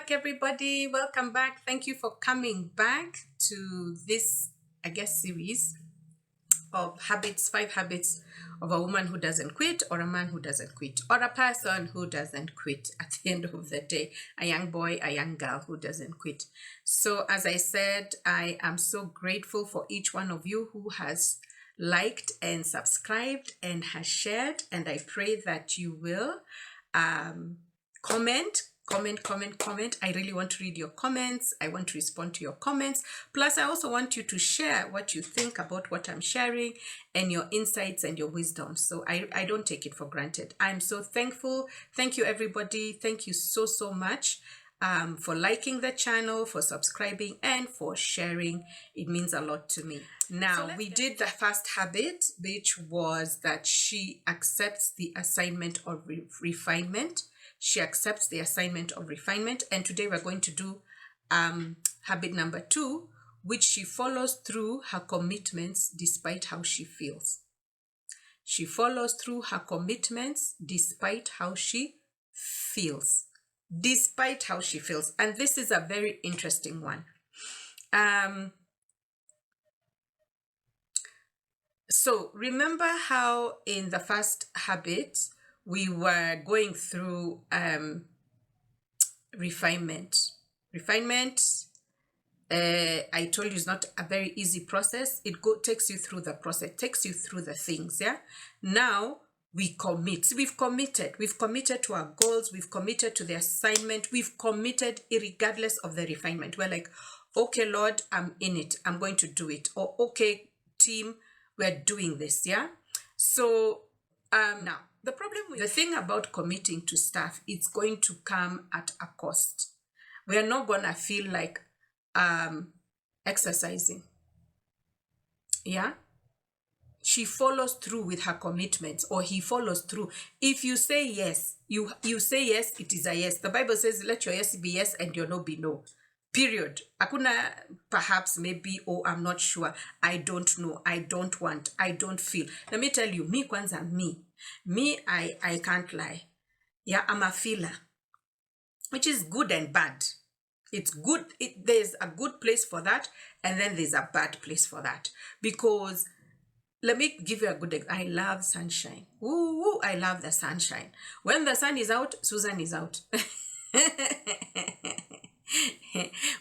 back, everybody. Welcome back. Thank you for coming back to this, series of habits, 5 habits of a woman who doesn't quit, or a man who doesn't quit, or a person who doesn't quit at the end of the day, a young boy, a young girl who doesn't quit. So, as I said, I am so grateful for each one of you who has liked and subscribed and has shared, and I pray that you will comment. I really want to read your comments. I want to respond to your comments. Plus, I also want you to share what you think about what I'm sharing and your insights and your wisdom. So I don't take it for granted. I'm so thankful. Thank you, everybody. Thank you so much for liking the channel, for subscribing, and for sharing. It means a lot to me. Now, we did the first habit, which was that she accepts the assignment of refinement. She accepts the assignment of refinement. And today we're going to do habit number 2, which she follows through her commitments despite how she feels. She follows through her commitments despite how she feels. Despite how she feels. And this is a very interesting one. So remember how in the first habit, we were going through refinement. Refinement, I told you, is not a very easy process. It takes you through the process, takes you through the things, yeah? Now, we commit. We've committed to our goals. We've committed to the assignment. We've committed regardless of the refinement. We're like, okay, Lord, I'm in it. I'm going to do it. Or, okay, team, we're doing this, yeah? So, now, the problem with the thing about committing to stuff, it's going to come at a cost. We are not going to feel like exercising. Yeah? She follows through with her commitments, or he follows through. If you say yes, you say yes, it is a yes. The Bible says, let your yes be yes and your no be no. Period. Hakuna perhaps, maybe, oh, I'm not sure, I don't know, I don't want, I don't feel. Let me tell you, me kwanza, me, I can't lie. Yeah, I'm a feeler, which is good and bad. It's good. There's a good place for that, and then there's a bad place for that. Because let me give you a good example. I love sunshine. Ooh, I love the sunshine. When the sun is out, Susan is out.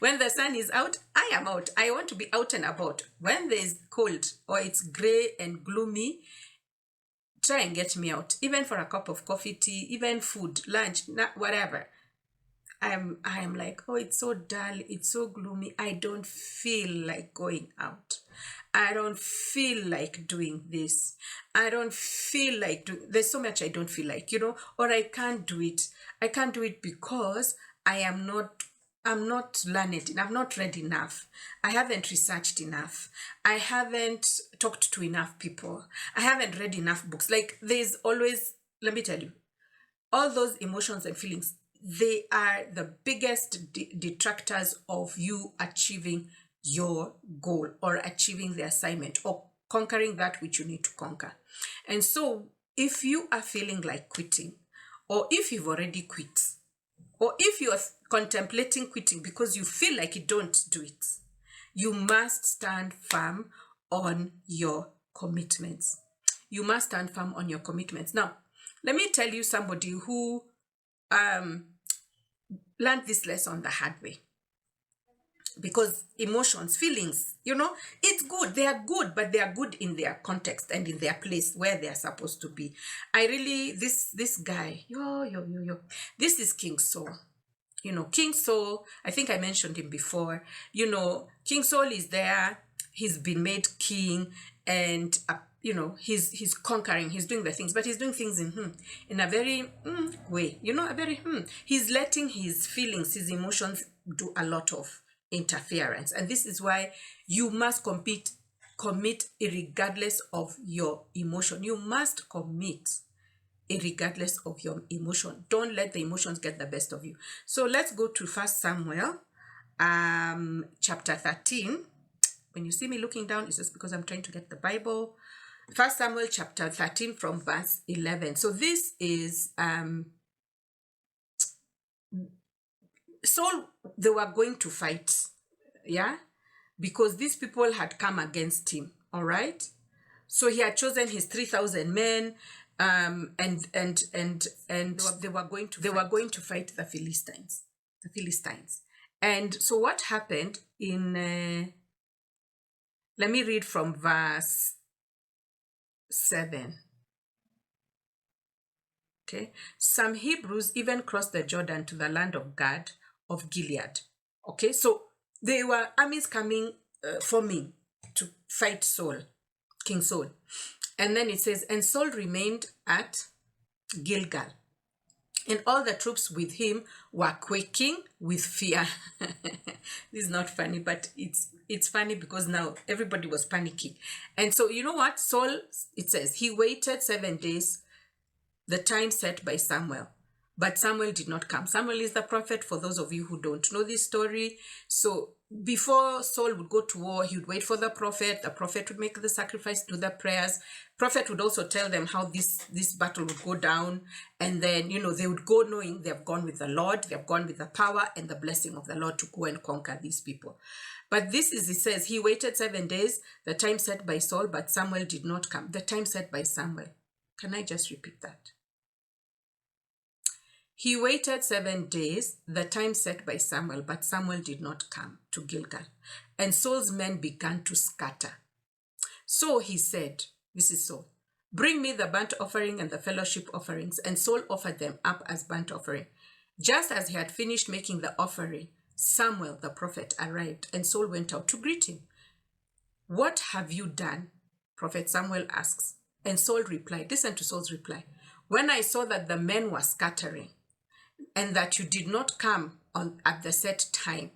When the sun is out, I am out. I want to be out and about. When there's cold or it's gray and gloomy, try and get me out. Even for a cup of coffee, tea, even food, lunch, whatever. I'm like, oh, it's so dull, it's so gloomy. I don't feel like going out. I don't feel like doing this. I don't feel like there's so much I don't feel like, or I can't do it. I can't do it because I'm not learned enough, I'm not read enough. I haven't researched enough. I haven't talked to enough people. I haven't read enough books. Like, there's always, let me tell you, all those emotions and feelings, they are the biggest detractors of you achieving your goal or achieving the assignment or conquering that which you need to conquer. And so if you are feeling like quitting, or if you've already quit, or if you are contemplating quitting because you feel like you don't do it, you must stand firm on your commitments. You must stand firm on your commitments. Now, let me tell you somebody who learned this lesson the hard way. Because emotions, feelings, it's good. They are good, but they are good in their context and in their place where they are supposed to be. I really, this guy, this is King Saul. King Saul, I think I mentioned him before. King Saul is there. He's been made king, and he's conquering, he's doing the things, but he's doing things in a very way, he's letting his feelings, his emotions do a lot of interference. And this is why you must commit regardless of your emotion. You must commit regardless of your emotion. Don't let the emotions get the best of you. So let's go to 1 Samuel chapter 13. When you see me looking down, it's just because I'm trying to get the Bible. 1 Samuel chapter 13 from verse 11. So this is Saul, they were going to fight, yeah, because these people had come against him. All right, so he had chosen his 3,000 men, and they were going to fight the Philistines. And so what happened in? Let me read from verse 7. Okay, some Hebrews even crossed the Jordan to the land of Gad of Gilead. Okay, so there were armies coming, forming to fight Saul, King Saul. And then it says, and Saul remained at Gilgal, and all the troops with him were quaking with fear. This is not funny, but it's funny because now everybody was panicking. And so you know what? Saul, it says, he waited 7 days, the time set by Samuel. But Samuel did not come. Samuel is the prophet, for those of you who don't know this story. So before Saul would go to war, he would wait for the prophet. The prophet would make the sacrifice, do the prayers. Prophet would also tell them how this battle would go down. And then, they would go knowing they have gone with the Lord. They have gone with the power and the blessing of the Lord to go and conquer these people. But this is, it says, he waited 7 days, the time set by Saul, but Samuel did not come. The time set by Samuel. Can I just repeat that? He waited 7 days, the time set by Samuel, but Samuel did not come to Gilgal. And Saul's men began to scatter. So he said, this is Saul, bring me the burnt offering and the fellowship offerings. And Saul offered them up as burnt offering. Just as he had finished making the offering, Samuel the prophet arrived, and Saul went out to greet him. What have you done? Prophet Samuel asks. And Saul replied, listen to Saul's reply. When I saw that the men were scattering, and that you did not come at the set time,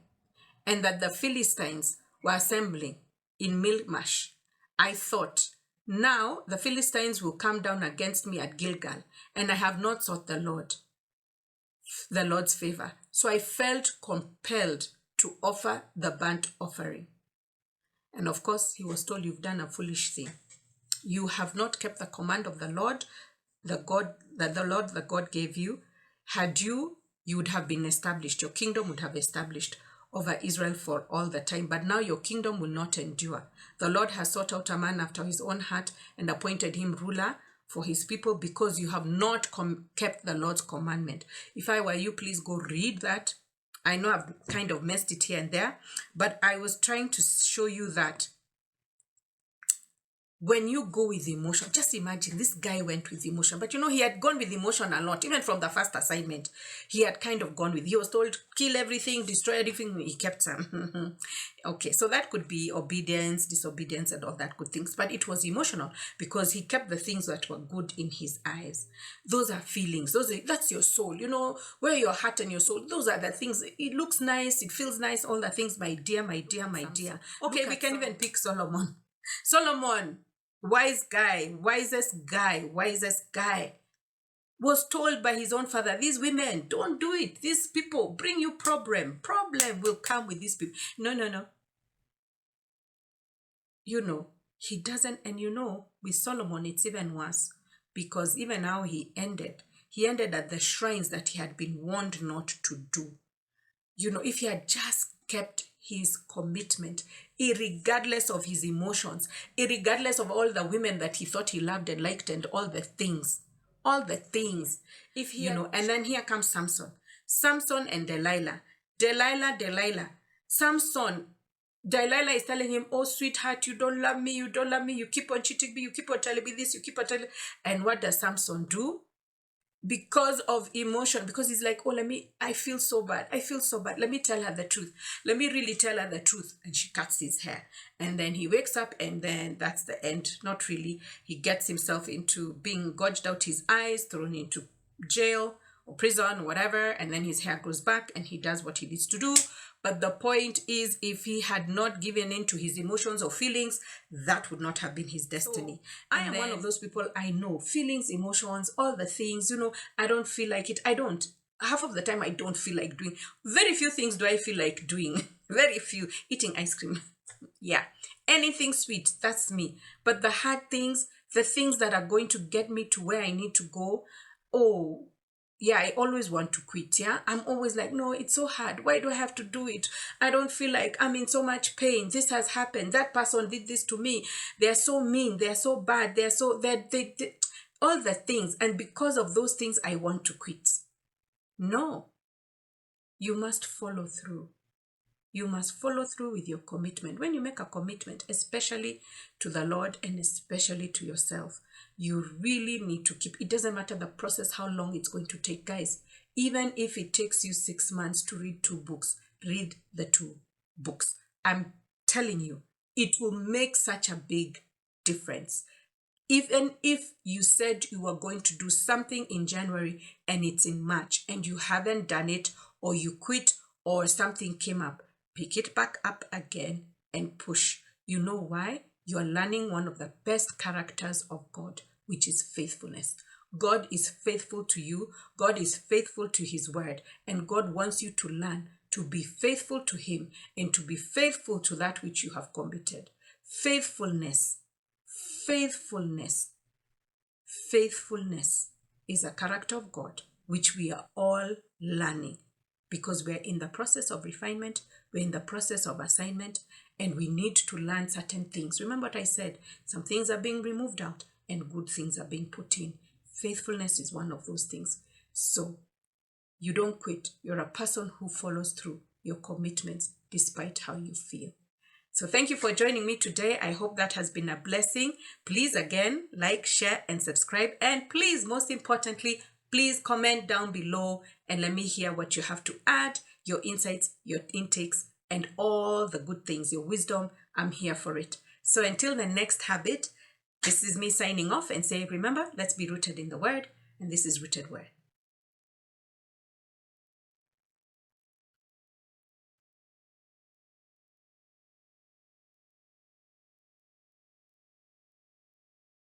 and that the Philistines were assembling in Michmash, I thought, now the Philistines will come down against me at Gilgal, and I have not sought the Lord's favor. So I felt compelled to offer the burnt offering. And of course, he was told, you've done a foolish thing. You have not kept the command of the Lord, the Lord God gave you. Had you would have been established. Your kingdom would have established over Israel for all the time. But now your kingdom will not endure. The Lord has sought out a man after his own heart and appointed him ruler for his people, because you have not kept the Lord's commandment. If I were you, please go read that. I know I've kind of messed it here and there, but I was trying to show you that when you go with emotion, just imagine this guy went with emotion. But he had gone with emotion a lot. Even from the first assignment, he had kind of gone with, he was told, kill everything, destroy everything. He kept some. Okay, so that could be obedience, disobedience, and all that good things. But it was emotional because he kept the things that were good in his eyes. Those are feelings. That's your soul. Where your heart and your soul, those are the things. It looks nice. It feels nice. All the things, my dear, my dear, my dear. Okay, we can even pick Solomon. Solomon, wisest guy, was told by his own father, these women, don't do it. These people bring you problem will come with these people. No. He doesn't. And with Solomon, it's even worse, because even how he ended at the shrines that he had been warned not to do. If he had just kept his commitment, irregardless of his emotions, irregardless of all the women that he thought he loved and liked and all the things. If he and then here comes Samson and Delilah. Samson, Delilah is telling him, oh sweetheart, you don't love me, you keep on cheating me, you keep on telling me this, and what does Samson do? Because of emotion, because he's like, I feel so bad, let me tell her the truth, let me really tell her the truth. And she cuts his hair, and then he wakes up, and then that's the end. Not really. He gets himself into being gouged out his eyes, thrown into jail or prison or whatever, and then his hair grows back and he does what he needs to do. But the point is, if he had not given in to his emotions or feelings, that would not have been his destiny. So, I am one of those people. I know feelings, emotions, all the things, I don't feel like it. I don't. Half of the time, I don't feel like doing. Very few things do I feel like doing. Very few. Eating ice cream. Yeah. Anything sweet, that's me. But the hard things, the things that are going to get me to where I need to go, yeah, I always want to quit. Yeah, I'm always like, no, it's so hard. Why do I have to do it? I don't feel like I'm in so much pain. This has happened. That person did this to me. They're so mean. They're so bad. They're so that they all the things. And because of those things, I want to quit. No, you must follow through. You must follow through with your commitment. When you make a commitment, especially to the Lord and especially to yourself, you really need to keep. It doesn't matter the process, how long it's going to take, guys. Even if it takes you 6 months to read 2 books, read the 2 books. I'm telling you, it will make such a big difference. Even if you said you were going to do something in January and it's in March and you haven't done it, or you quit, or something came up, pick it back up again and push. You know why? You are learning one of the best characters of God, which is faithfulness. God is faithful to you. God is faithful to his word. And God wants you to learn to be faithful to him and to be faithful to that which you have committed. Faithfulness. Faithfulness. Faithfulness is a character of God, which we are all learning, because we're in the process of refinement, we're in the process of assignment, and we need to learn certain things. Remember what I said, some things are being removed out and good things are being put in. Faithfulness is one of those things. So you don't quit. You're a person who follows through your commitments despite how you feel. So thank you for joining me today. I hope that has been a blessing. Please again, like, share, and subscribe. And please, most importantly, please comment down below and let me hear what you have to add, your insights, your intakes, and all the good things, your wisdom. I'm here for it. So until the next habit, this is me signing off and saying, remember, let's be rooted in the word. And this is Rooted Word.